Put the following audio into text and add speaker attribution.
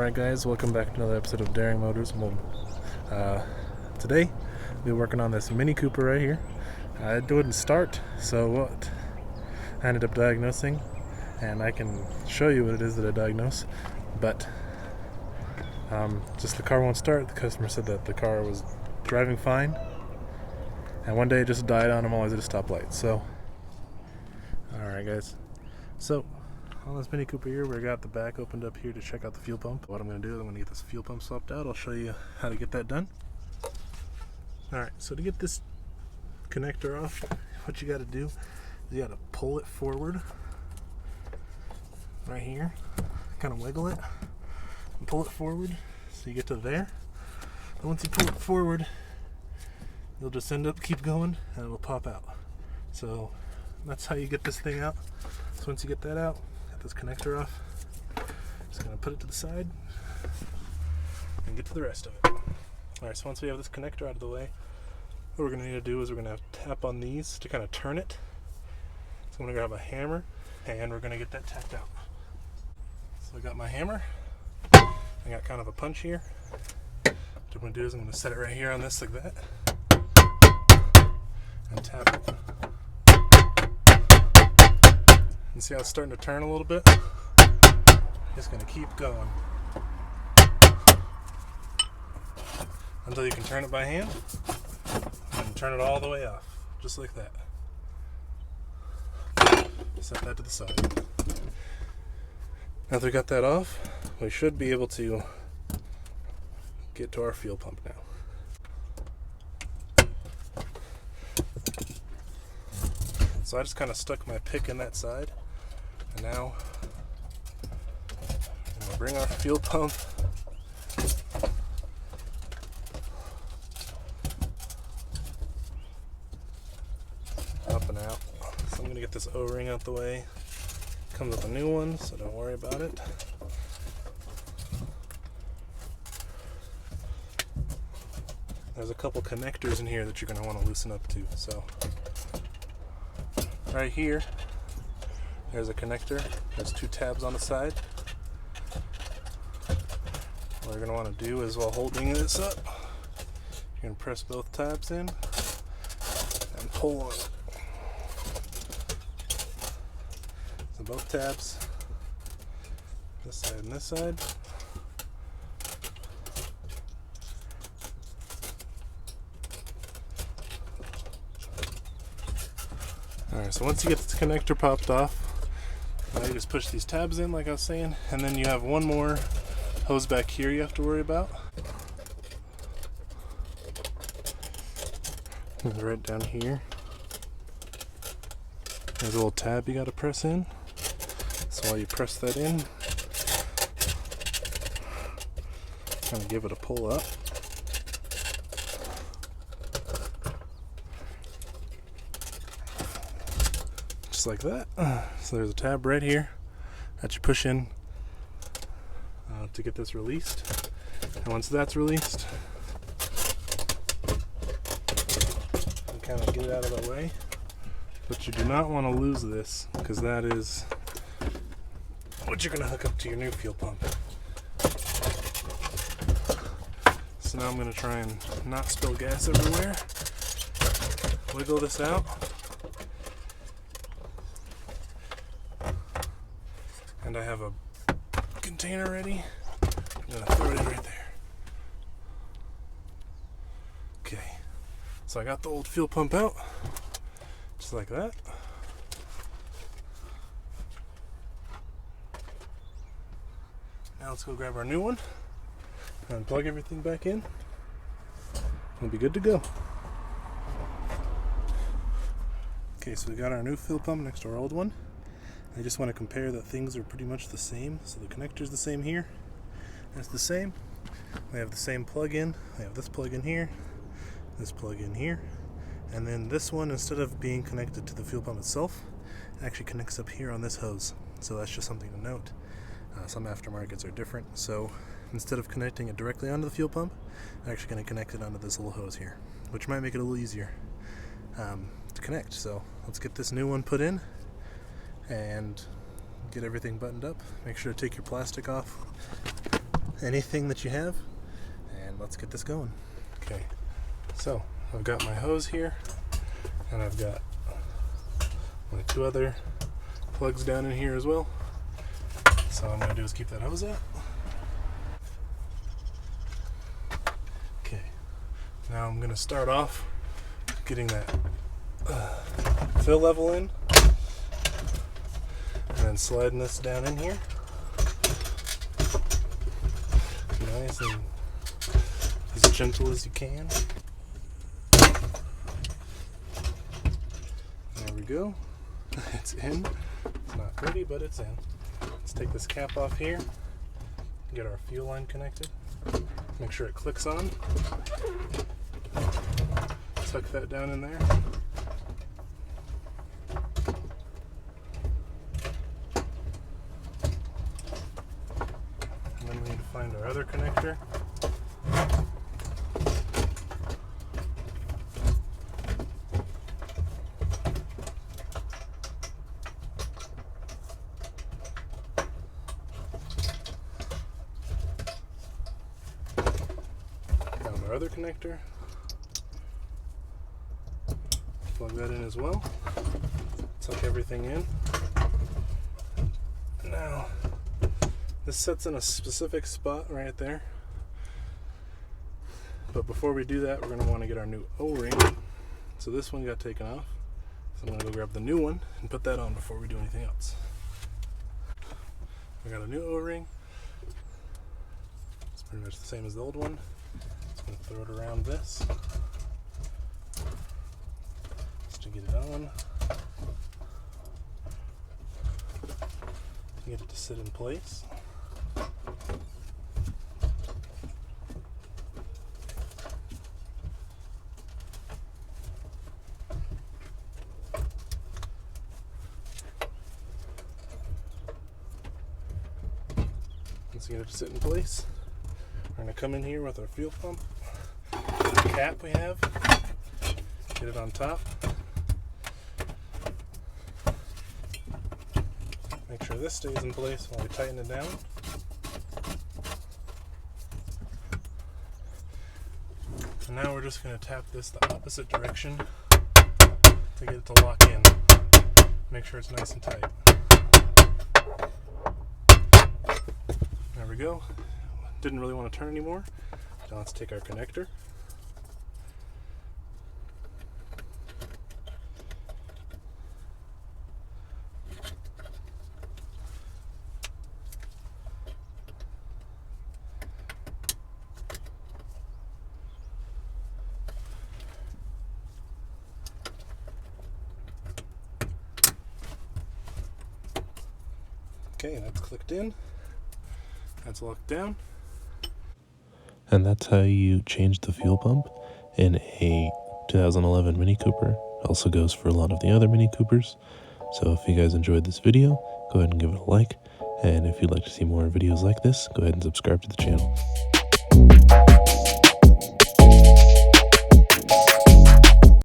Speaker 1: Alright guys, welcome back to another episode of Daring Motors. Today, we're working on this Mini Cooper right here. It wouldn't start, so what I ended up diagnosing, and I can show you what it is that I diagnosed, but just the car won't start. The customer said that the car was driving fine, and one day it just died on him while I was at a stoplight. So, alright guys, so on this Mini Cooper here, we got the back opened up here to check out the fuel pump. What I'm going to do is I'm going to get this fuel pump swapped out. I'll show you how to get that done. Alright, so to get this connector off, what you got to do is you got to pull it forward right here, kind of wiggle it and pull it forward so you get to there. And once you pull it forward, you'll just keep going, and it'll pop out. So that's how you get this thing out. So once you get that out, get this connector off, just going to put it to the side and get to the rest of it. Alright, so once we have this connector out of the way, what we're going to need to do is we're going to tap on these to kind of turn it. So I'm going to grab a hammer and we're going to get that tapped out. So I got my hammer, I got kind of a punch here. What I'm going to do is I'm going to set it right here on this like that and tap it. And see how it's starting to turn a little bit? Just going to keep going until you can turn it by hand and turn it all the way off, just like that. Set that to the side. Now that we got that off, we should be able to get to our fuel pump now. So I just kind of stuck my pick in that side, and now I'm going to bring our fuel pump up and out. So I'm going to get this O-ring out the way. Comes with a new one, so don't worry about it. There's a couple connectors in here that you're going to want to loosen up too. So right here, there's a connector. There's two tabs on the side. What you're going to want to do is, while holding this up, you're going to press both tabs in and pull on it. So both tabs, this side and this side. Alright, so once you get the connector popped off, now you just push these tabs in like I was saying, and then you have one more hose back here you have to worry about. It's right down here. There's a little tab you got to press in. So while you press that in, kind of give it a pull up. Just like that. So there's a tab right here that you push in to get this released. And once that's released, you kind of get it out of the way. But you do not want to lose this, because that is what you're going to hook up to your new fuel pump. So now I'm going to try and not spill gas everywhere. Wiggle this out. And I have a container ready. I'm going to throw it in right there. Okay. So I got the old fuel pump out. Just like that. Now let's go grab our new one and plug everything back in. We'll be good to go. Okay, so we got our new fuel pump next to our old one. I just want to compare that things are pretty much the same. So the connector's the same here. It's the same. We have the same plug-in. We have this plug-in here, this plug-in here, and then this one, instead of being connected to the fuel pump itself, actually connects up here on this hose. So that's just something to note. Some aftermarkets are different. So instead of connecting it directly onto the fuel pump, I'm actually going to connect it onto this little hose here, which might make it a little easier to connect. So let's get this new one put in and get everything buttoned up. Make sure to take your plastic off anything that you have, and let's get this going. Okay, so I've got my hose here, and I've got my 2 other plugs down in here as well. So all I'm going to do is keep that hose out. Okay, now I'm going to start off getting that fill level in, and then sliding this down in here. Nice and as gentle as you can. There we go. It's in. It's not pretty, but it's in. Let's take this cap off here. Get our fuel line connected. Make sure it clicks on. Tuck that down in there. And then we need to find our other connector. Found our other connector. Plug that in as well. Tuck everything in. Now, this sets in a specific spot right there. But before we do that, we're going to want to get our new O-ring. So this one got taken off. So I'm going to go grab the new one and put that on before we do anything else. We got a new O-ring. It's pretty much the same as the old one. Just going to throw it around this just to get it on. Get it to sit in place. Once you get it to sit in place, we're going to come in here with our fuel pump cap we have, get it on top. Make sure this stays in place while we tighten it down. And now we're just going to tap this the opposite direction to get it to lock in. Make sure it's nice and tight. There we go. Didn't really want to turn anymore. Now let's take our connector. Okay, that's clicked in. That's locked down. And that's how you change the fuel pump in a 2011 Mini Cooper. Also goes for a lot of the other Mini Coopers. So if you guys enjoyed this video, go ahead and give it a like. And if you'd like to see more videos like this, go ahead and subscribe to the channel.